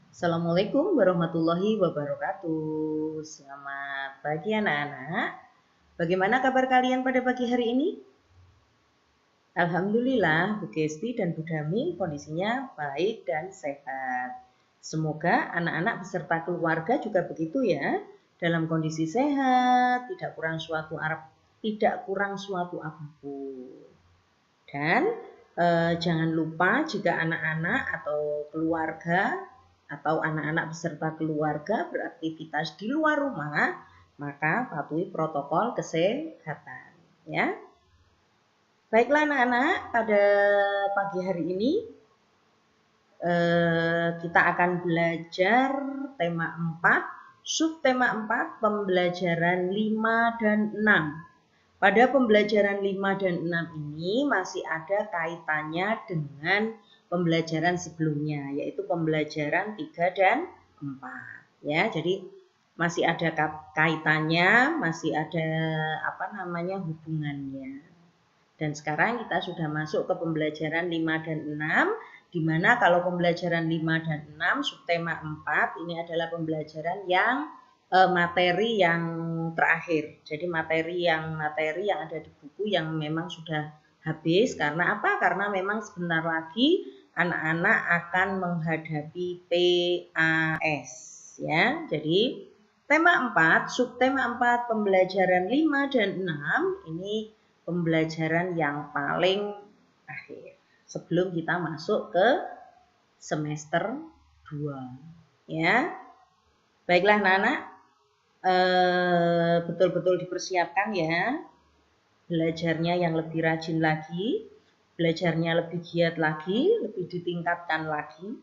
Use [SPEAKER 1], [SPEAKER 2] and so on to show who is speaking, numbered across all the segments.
[SPEAKER 1] Assalamualaikum warahmatullahi wabarakatuh. Selamat pagi anak-anak. Bagaimana kabar kalian pada pagi hari ini? Alhamdulillah, Bu Kesti dan Bu Dami kondisinya baik dan sehat. Semoga anak-anak beserta keluarga juga begitu ya, dalam kondisi sehat, tidak kurang suatu apapun. Dan jangan lupa jika anak-anak atau keluarga atau anak-anak beserta keluarga beraktivitas di luar rumah, maka patuhi protokol kesehatan ya. Baiklah anak-anak, pada pagi hari ini kita akan belajar tema 4, subtema 4, pembelajaran 5 dan 6. Pada pembelajaran 5 dan 6 ini masih ada kaitannya dengan pembelajaran sebelumnya, yaitu pembelajaran 3 dan 4. Ya, jadi masih ada kaitannya, masih ada hubungannya. Dan sekarang kita sudah masuk ke pembelajaran 5 dan 6, di mana kalau pembelajaran 5 dan 6, subtema 4 ini adalah pembelajaran yang materi yang terakhir. Jadi materi yang ada di buku yang memang sudah habis. Karena apa? Karena memang sebentar lagi anak-anak akan menghadapi PAS ya. Jadi tema 4, subtema 4, pembelajaran 5 dan 6 ini pembelajaran yang paling akhir sebelum kita masuk ke semester 2 ya. Baiklah anak-anak, betul-betul dipersiapkan ya, belajarnya yang lebih rajin lagi, belajarnya lebih giat lagi, lebih ditingkatkan lagi,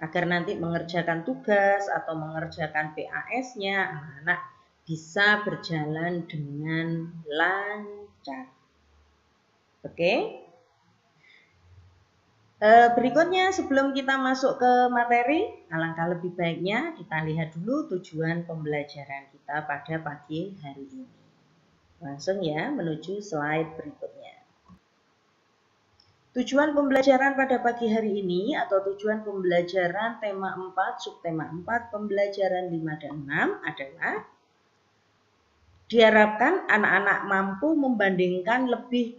[SPEAKER 1] agar nanti mengerjakan tugas atau mengerjakan PAS-nya anak-anak bisa berjalan dengan lancar. Oke? Berikutnya sebelum kita masuk ke materi, alangkah lebih baiknya kita lihat dulu tujuan pembelajaran kita pada pagi hari ini. Langsung ya menuju slide berikutnya. Tujuan pembelajaran pada pagi hari ini atau tujuan pembelajaran tema 4, subtema 4, pembelajaran 5 dan 6 adalah diharapkan anak-anak mampu membandingkan lebih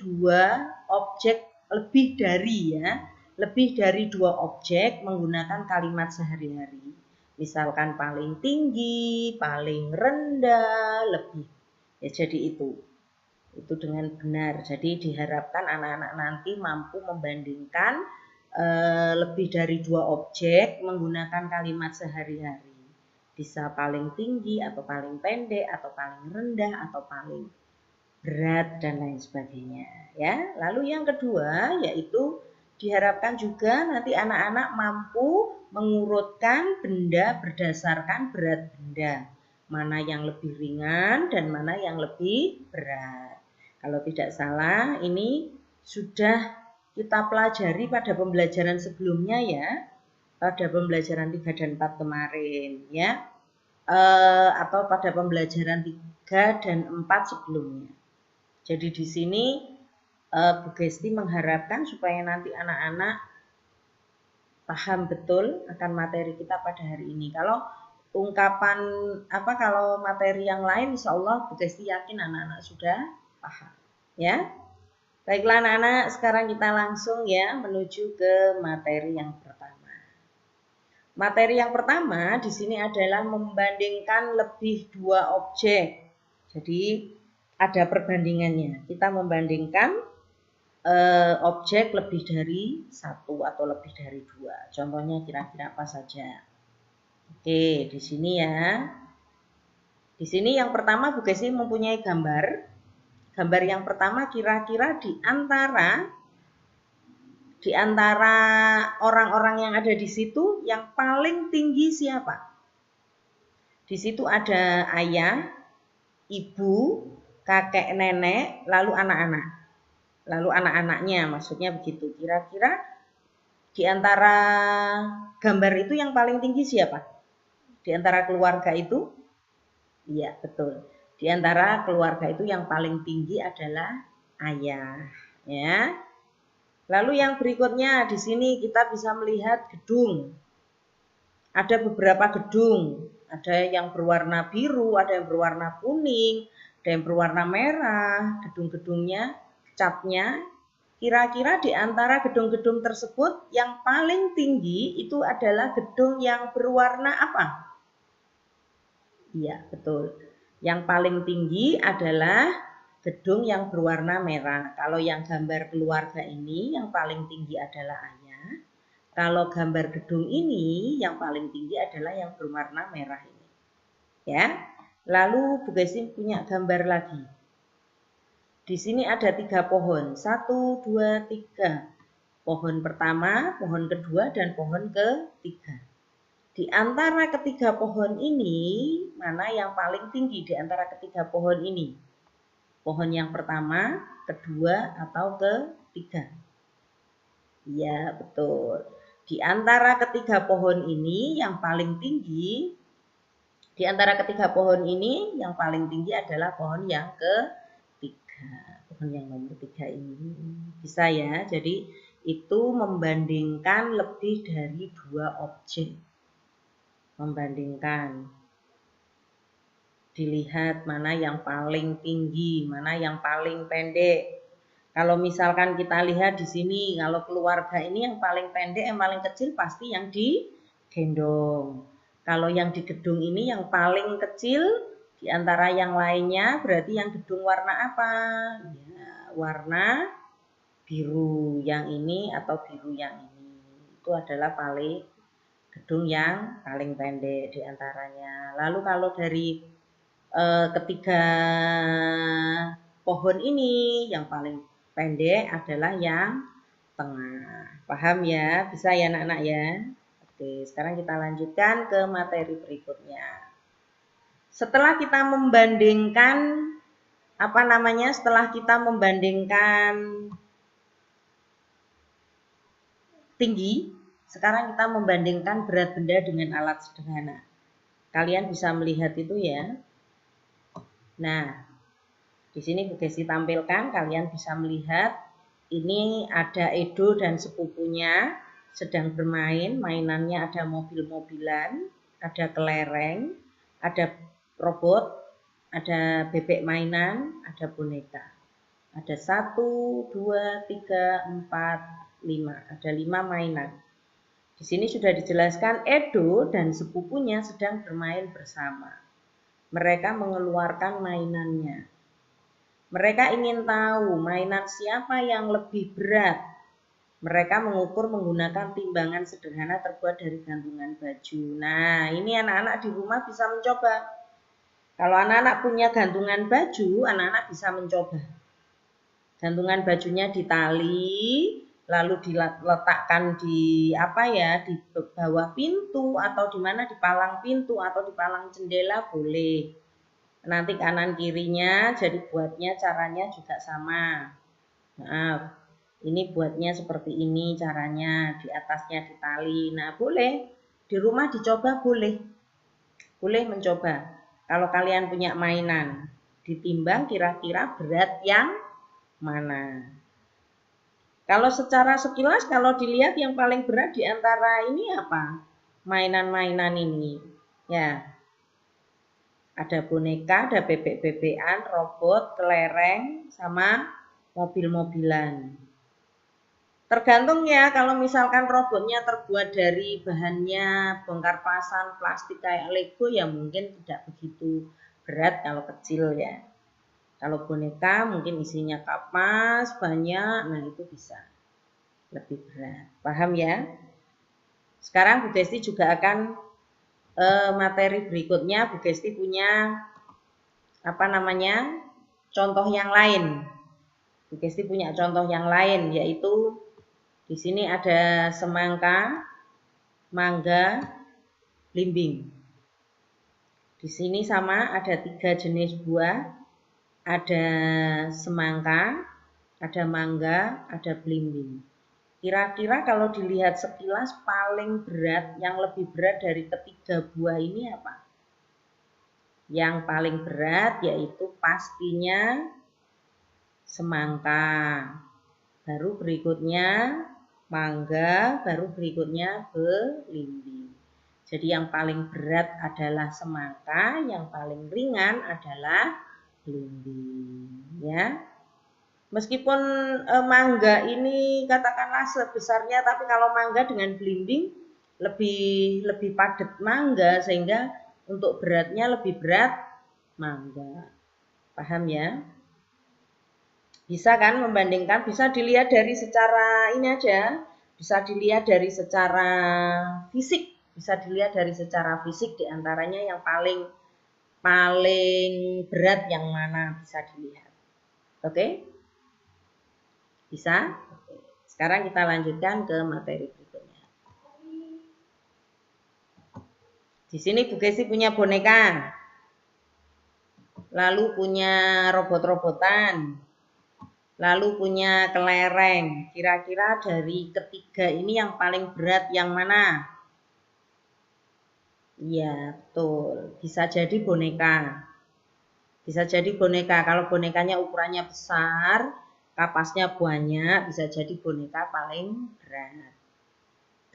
[SPEAKER 1] dari dua objek menggunakan kalimat sehari-hari. Misalkan paling tinggi, paling rendah, lebih. Ya, jadi itu dengan benar. Jadi diharapkan anak-anak nanti mampu membandingkan lebih dari dua objek menggunakan kalimat sehari-hari. Bisa paling tinggi atau paling pendek atau paling rendah atau paling berat dan lain sebagainya ya. Lalu yang kedua yaitu diharapkan juga nanti anak-anak mampu mengurutkan benda berdasarkan berat benda. Mana yang lebih ringan dan mana yang lebih berat. Kalau tidak salah ini sudah kita pelajari pada pembelajaran sebelumnya ya. Pada pembelajaran 3 dan 4 kemarin ya. Atau pada pembelajaran 3 dan 4 sebelumnya. Jadi di sini Bu Gesti mengharapkan supaya nanti anak-anak paham betul akan materi kita pada hari ini. Kalau kalau materi yang lain insya Allah Bu Gesti yakin anak-anak sudah paham ya. Baiklah anak-anak, sekarang kita langsung ya menuju ke materi yang pertama. Materi yang pertama di sini adalah membandingkan lebih dua objek. Jadi ada perbandingannya. Kita membandingkan objek lebih dari satu atau lebih dari dua. Contohnya kira-kira apa saja? Oke, di sini ya. Di sini yang pertama Bu Gesti mempunyai gambar. Gambar yang pertama kira-kira di antara orang-orang yang ada di situ yang paling tinggi siapa? Di situ ada ayah, ibu, kakek, nenek, lalu anak-anak. Lalu anak-anaknya, maksudnya begitu. Kira-kira di antara gambar itu yang paling tinggi siapa? Di antara keluarga itu? Iya, betul. Di antara keluarga itu yang paling tinggi adalah ayah, ya. Lalu yang berikutnya di sini kita bisa melihat gedung. Ada beberapa gedung, ada yang berwarna biru, ada yang berwarna kuning, ada yang berwarna merah. Gedung-gedungnya, catnya. Kira-kira di antara gedung-gedung tersebut yang paling tinggi itu adalah gedung yang berwarna apa? Iya, betul. Yang paling tinggi adalah gedung yang berwarna merah. Kalau yang gambar keluarga ini yang paling tinggi adalah ayah. Kalau gambar gedung ini yang paling tinggi adalah yang berwarna merah ini. Ya. Lalu Bu Gesi punya gambar lagi. Di sini ada 3 pohon. 1, 2, 3. Pohon pertama, pohon kedua, dan pohon ketiga. Di antara ketiga pohon ini, mana yang paling tinggi di antara ketiga pohon ini? Pohon yang pertama, kedua, atau ketiga? Iya, betul. Di antara ketiga pohon ini, yang paling tinggi, di antara ketiga pohon ini, yang paling tinggi adalah pohon yang ketiga. Pohon yang nomor 3 ini. Bisa ya, jadi itu membandingkan lebih dari 2 objek. Membandingkan. Dilihat mana yang paling tinggi, mana yang paling pendek. Kalau misalkan kita lihat di sini, kalau keluarga ini yang paling pendek, yang paling kecil pasti yang digendong. Kalau yang di gedung ini yang paling kecil di antara yang lainnya, berarti yang gedung warna apa? Ya, warna biru yang ini atau biru yang ini. Itu adalah gedung yang paling pendek di antaranya. Lalu kalau dari ketiga pohon ini yang paling pendek adalah yang tengah. Paham ya? Bisa ya anak-anak ya? Oke, sekarang kita lanjutkan ke materi berikutnya. Setelah kita membandingkan setelah kita membandingkan tinggi, sekarang kita membandingkan berat benda dengan alat sederhana. Kalian bisa melihat itu ya. Nah, di sini Bu Desi tampilkan, kalian bisa melihat ini ada Edo dan sepupunya sedang bermain. Mainannya ada mobil-mobilan, ada kelereng, ada robot, ada bebek mainan, ada boneka. Ada 1, 2, 3, 4, 5. Ada 5 mainan. Di sini sudah dijelaskan Edo dan sepupunya sedang bermain bersama. Mereka mengeluarkan mainannya. Mereka ingin tahu mainan siapa yang lebih berat. Mereka mengukur menggunakan timbangan sederhana terbuat dari gantungan baju. Nah, ini anak-anak di rumah bisa mencoba. Kalau anak-anak punya gantungan baju, anak-anak bisa mencoba. Gantungan bajunya ditali, lalu diletakkan di di bawah pintu atau di mana di palang pintu atau di palang jendela boleh. Nanti kanan kirinya jadi buatnya caranya juga sama. Maaf, ini buatnya seperti ini caranya, di atasnya ditali. Nah, boleh di rumah dicoba, boleh mencoba. Kalau kalian punya mainan, ditimbang kira-kira berat yang mana. Kalau secara sekilas, kalau dilihat yang paling berat di antara ini apa? Mainan-mainan ini. Ya, ada boneka, ada bebek-bebekan, robot, kelereng, sama mobil-mobilan. Tergantung ya, kalau misalkan robotnya terbuat dari bahannya bongkar pasang plastik kayak Lego ya mungkin tidak begitu berat kalau kecil ya. Kalau boneka mungkin isinya kapas, banyak, nah itu bisa lebih berat. Paham ya? Sekarang Bu Desti juga akan materi berikutnya. Bu Desti punya contoh yang lain. Bu Desti punya contoh yang lain, yaitu di sini ada semangka, mangga, belimbing. Di sini sama ada 3 jenis buah. Ada semangka, ada mangga, ada belimbing. Kira-kira kalau dilihat sekilas paling berat, yang lebih berat dari ketiga buah ini apa? Yang paling berat yaitu pastinya semangka. baru berikutnya mangga, baru berikutnya belimbing. Jadi yang paling berat adalah semangka, yang paling ringan adalah belimbing, ya. Meskipun mangga ini katakanlah sebesarnya, tapi kalau mangga dengan belimbing lebih padat mangga, sehingga untuk beratnya lebih berat mangga. Paham ya? Bisa kan membandingkan, bisa dilihat dari secara ini aja, bisa dilihat dari secara fisik, bisa dilihat dari secara fisik diantaranya yang paling berat yang mana bisa dilihat. Oke? Bisa? Oke. Sekarang kita lanjutkan ke materi berikutnya. Di sini Bu Kesi punya boneka, lalu punya robot-robotan, lalu punya kelereng. Kira-kira dari ketiga ini yang paling berat yang mana? Iya, betul. Bisa jadi boneka. Bisa jadi boneka. Kalau bonekanya ukurannya besar, kapasnya banyak, bisa jadi boneka paling berat.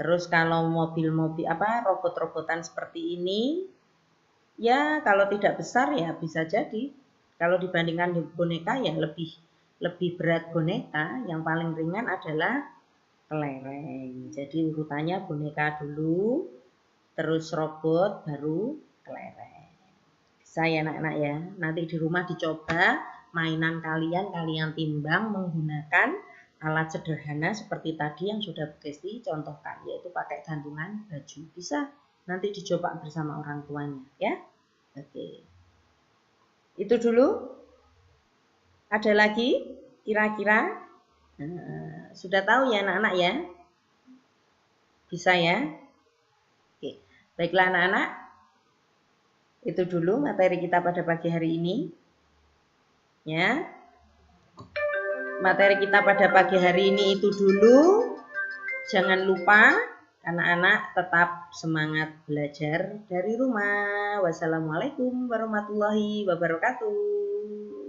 [SPEAKER 1] Terus kalau mobil-mobil robot-robotan seperti ini, ya kalau tidak besar ya bisa jadi. Kalau dibandingkan boneka ya lebih berat boneka, yang paling ringan adalah kelereng. Jadi urutannya boneka dulu, terus robot, baru kelereng. Bisa ya anak-anak ya. Nanti di rumah dicoba mainan kalian timbang menggunakan alat sederhana seperti tadi yang sudah Bu Kesti contohkan, yaitu pakai gantungan baju. Bisa nanti dicoba bersama orang tuanya ya. Oke. Itu dulu. Ada lagi kira-kira? Sudah tahu ya anak-anak ya? Bisa ya? Oke. Baiklah anak-anak. Itu dulu materi kita pada pagi hari ini. Ya. Materi kita pada pagi hari ini itu dulu. Jangan lupa anak-anak tetap semangat belajar dari rumah. Wassalamualaikum warahmatullahi wabarakatuh.